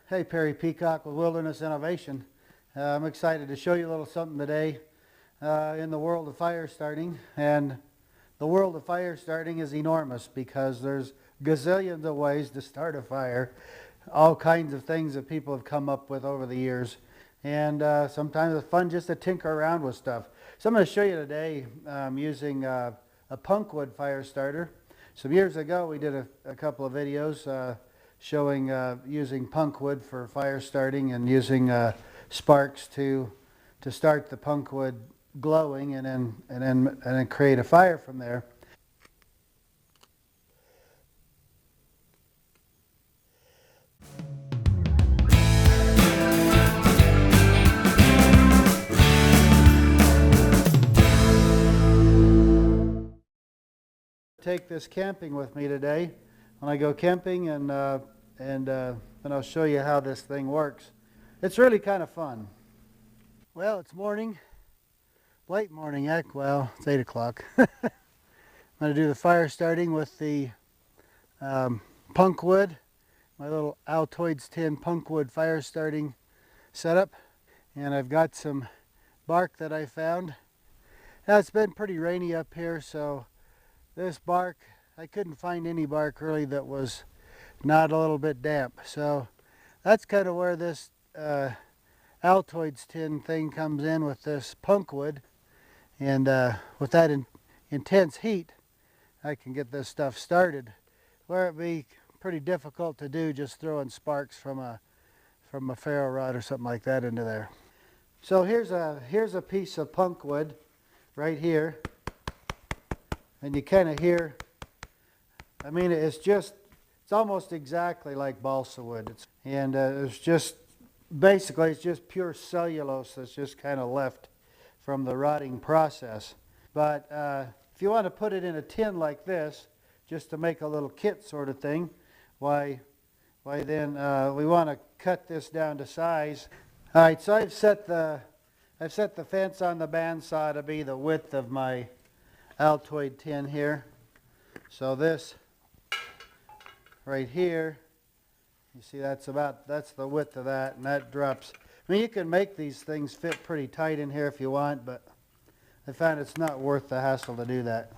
Hey, Perry Peacock with Wilderness Innovation. I'm excited to show you a little something today in the world of fire starting. And the world of fire starting is enormous because there's gazillions of ways to start a fire. All kinds of things that people have come up with over the years. And sometimes it's fun just to tinker around with stuff. So I'm going to show you today using a punkwood fire starter. Some years ago we did a couple of videos showing using punkwood for fire starting and using sparks to start the punkwood glowing and then create a fire from there. Take this camping with me today when I go camping, and I'll show you how this thing works. It's really kind of fun. Well, it's morning, late morning, well, it's 8 o'clock. I'm going to do the fire starting with the punkwood, my little Altoids tin punkwood fire starting setup. And I've got some bark that I found. Now, it's been pretty rainy up here, so this bark, I couldn't find any bark really that was not a little bit damp. So that's kind of where this Altoids tin thing comes in with this punkwood. And with that intense heat, I can get this stuff started, where it'd be pretty difficult to do just throwing sparks from a ferro rod or something like that into there. So here's a piece of punkwood right here. And you kind of hear, I mean, it's almost exactly like balsa wood. It's just pure cellulose that's just kind of left from the rotting process. But if you want to put it in a tin like this, just to make a little kit sort of thing, why then we want to cut this down to size. All right, so I've set the fence on the bandsaw to be the width of my Altoid tin here. So this right here, you see that's the width of that, and that drops. I mean, you can make these things fit pretty tight in here if you want, but I found it's not worth the hassle to do that.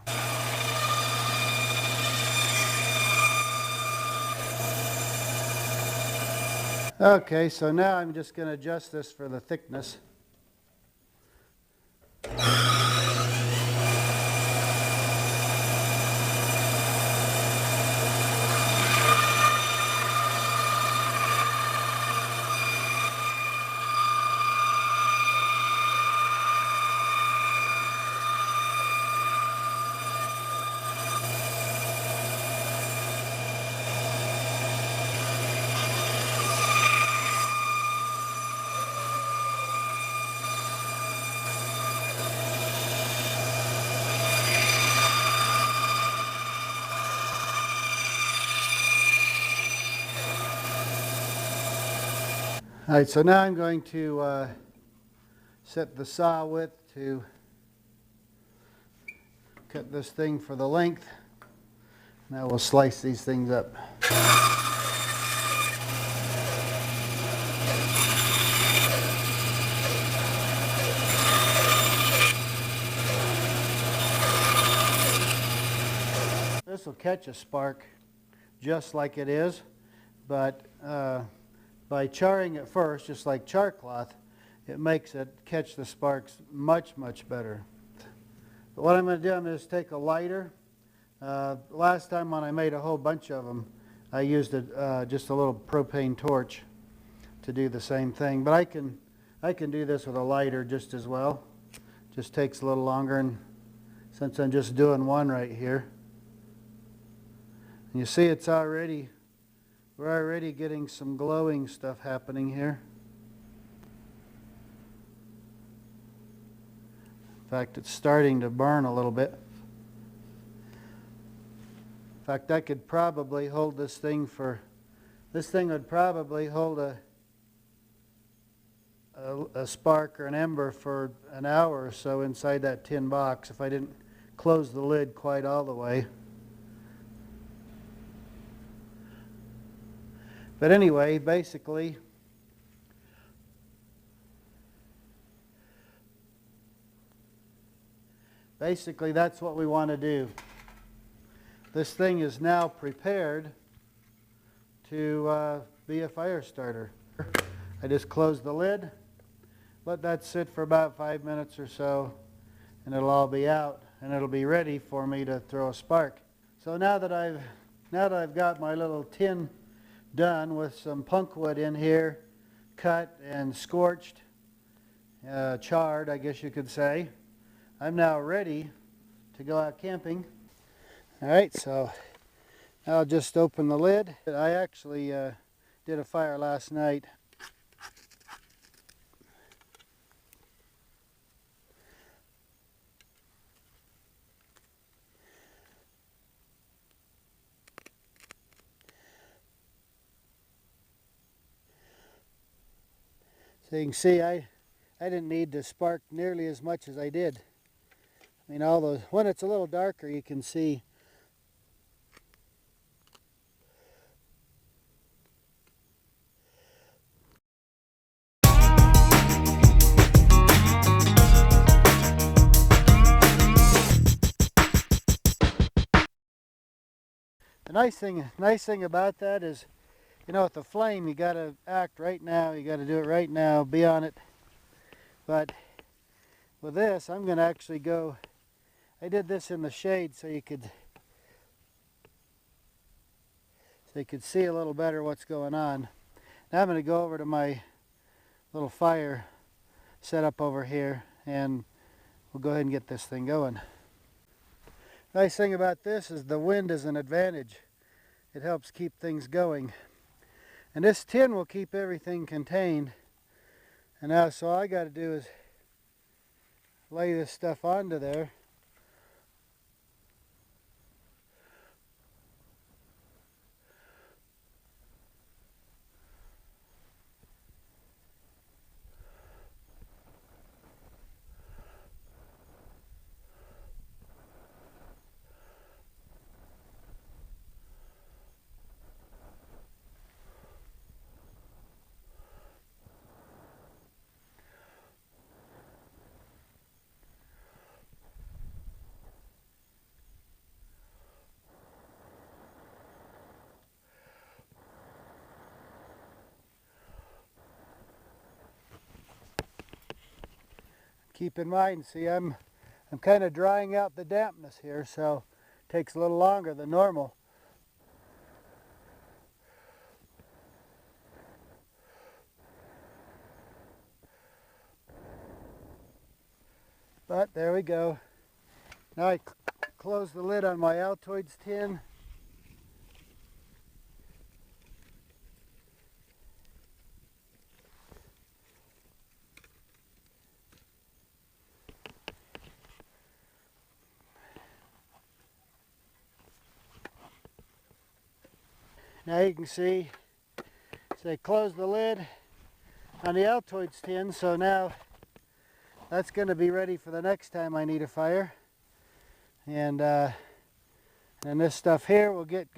Okay, so now I'm just going to adjust this for the thickness. All right, so now I'm going to set the saw width to cut this thing for the length. Now we'll slice these things up. This will catch a spark just like it is, but by charring it first, just like char cloth, it makes it catch the sparks much, much better. But what I'm going to do, I'm going to just take a lighter. Last time when I made a whole bunch of them, I used just a little propane torch to do the same thing. But I can do this with a lighter just as well. Just takes a little longer, and since I'm just doing one right here, and you see we're already getting some glowing stuff happening here. In fact, it's starting to burn a little bit. In fact, I could probably hold this thing would probably hold a spark or an ember for an hour or so inside that tin box if I didn't close the lid quite all the way. But anyway, basically, that's what we want to do. This thing is now prepared to be a fire starter. I just close the lid, let that sit for about 5 minutes or so, and it'll all be out, and it'll be ready for me to throw a spark. So now that I've got my little tin done with some punk wood in here, cut and scorched, charred, I guess you could say, I'm now ready to go out camping. All right, so I'll just open the lid. I actually did a fire last night. So you can see I didn't need to spark nearly as much as I did. I mean, all those, when it's a little darker, you can see the nice thing about that is, you know, with the flame, you got to act right now. You got to do it right now. Be on it. But with this, I'm going to actually go. I did this in the shade so you could see a little better what's going on. Now I'm going to go over to my little fire set up over here, and we'll go ahead and get this thing going. Nice thing about this is the wind is an advantage. It helps keep things going. And this tin will keep everything contained. And now, so all I got to do is lay this stuff onto there. Keep in mind, see, I'm kind of drying out the dampness here, so it takes a little longer than normal. But there we go. Now I close the lid on my Altoids tin. Now you can see, so I close the lid on the Altoids tin, so now that's going to be ready for the next time I need a fire. And this stuff here will get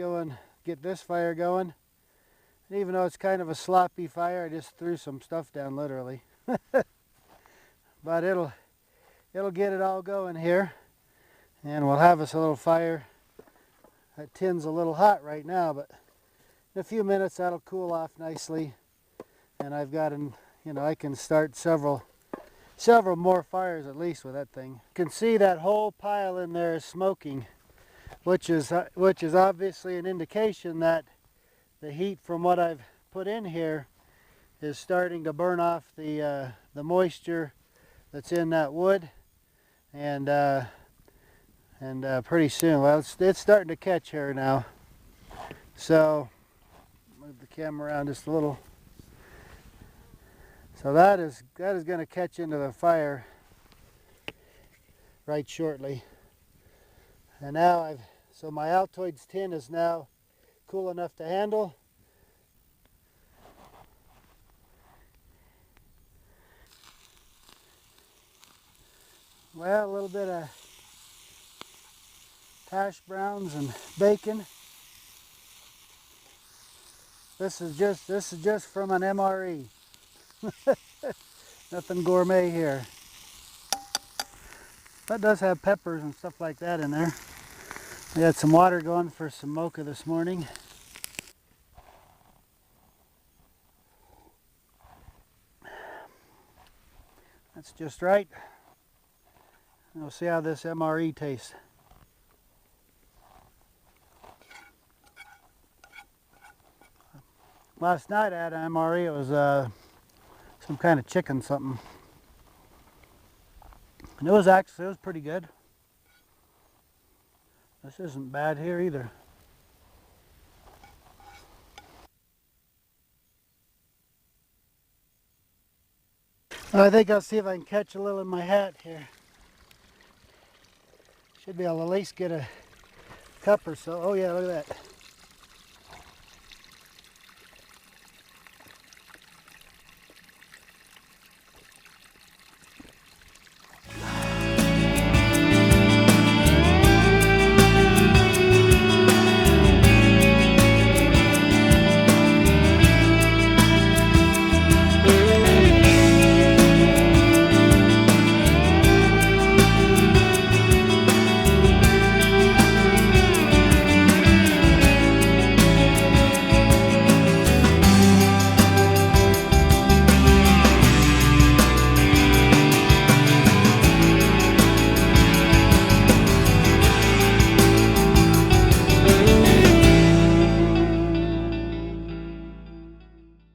this fire going. And even though it's kind of a sloppy fire, I just threw some stuff down literally. But it'll get it all going here, and we'll have us a little fire. That tin's a little hot right now, but in a few minutes that'll cool off nicely, and I've got I can start several more fires at least with that thing. You can see that whole pile in there is smoking, which is obviously an indication that the heat from what I've put in here is starting to burn off the moisture that's in that wood, and pretty soon, well, it's starting to catch here now. So move the camera around just a little. So that is going to catch into the fire right shortly. And now so my Altoids tin is now cool enough to handle. Well, a little bit of hash browns and bacon. This is just from an MRE. Nothing gourmet here. That does have peppers and stuff like that in there. We had some water going for some mocha this morning. That's just right. We'll see how this MRE tastes. Last night I had an MRE. It was some kind of chicken something. And it was pretty good. This isn't bad here either. I think I'll see if I can catch a little in my hat here. Should be able to at least get a cup or so. Oh yeah, look at that.